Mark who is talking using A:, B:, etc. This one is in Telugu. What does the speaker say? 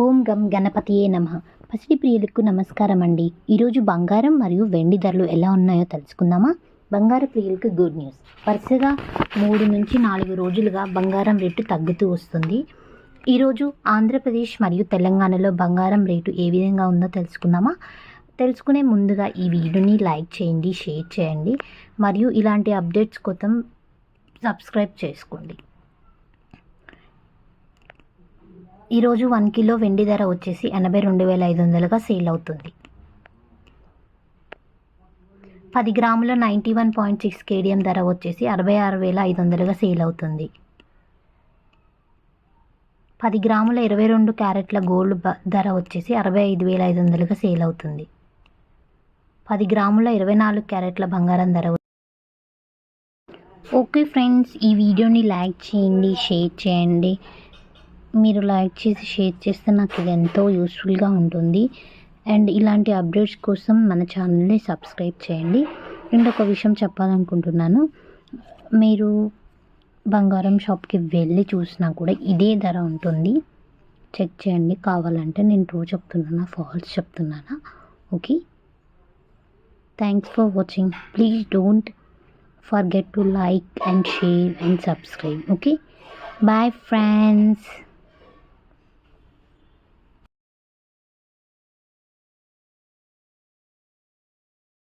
A: ఓం గం గణపతియే నమః. పసిడి ప్రియులకు నమస్కారం అండి. ఈరోజు బంగారం మరియు వెండి ధరలు ఎలా ఉన్నాయో తెలుసుకుందామా? బంగారు ప్రియులకు గుడ్ న్యూస్. వరుసగా 3 నుంచి 4 రోజులుగా బంగారం రేటు తగ్గుతూ వస్తుంది. ఈరోజు ఆంధ్రప్రదేశ్ మరియు తెలంగాణలో బంగారం రేటు ఏ విధంగా ఉందో తెలుసుకుందామా? తెలుసుకునే ముందుగా ఈ వీడియోని లైక్ చేయండి, షేర్ చేయండి మరియు ఇలాంటి అప్డేట్స్ కోసం సబ్స్క్రైబ్ చేసుకోండి. ఈరోజు 1 కిలో వెండి ధర వచ్చేసి 82,500గా సేల్ అవుతుంది. 10 గ్రాముల 91.6 కేడియం ధర వచ్చేసి 66,500గా సేల్ అవుతుంది. 10 గ్రాముల 22 క్యారెట్ల గోల్డ్ ధర వచ్చేసి 65,500గా సేల్ అవుతుంది. 10 గ్రాముల 24 క్యారెట్ల బంగారం ధర. ఓకే ఫ్రెండ్స్, ఈ వీడియోని లైక్ చేయండి, షేర్ చేయండి. మీరు లైక్ చేసి షేర్ చేస్తే నాకు ఇది ఎంతో యూస్ఫుల్గా ఉంటుంది. అండ్ ఇలాంటి అప్డేట్స్ కోసం మన ఛానల్ని సబ్స్క్రైబ్ చేయండి. అండ్ ఒక విషయం చెప్పాలనుకుంటున్నాను, మీరు బంగారం షాప్కి వెళ్ళి చూసినా కూడా ఇదే ధర ఉంటుంది, చెక్ చేయండి. కావాలంటే నేను ట్రూ చెప్తున్నానా ఫాల్స్ చెప్తున్నానా? Okay, thanks for watching. Please don't forget to like and share and subscribe. Okay, bye friends.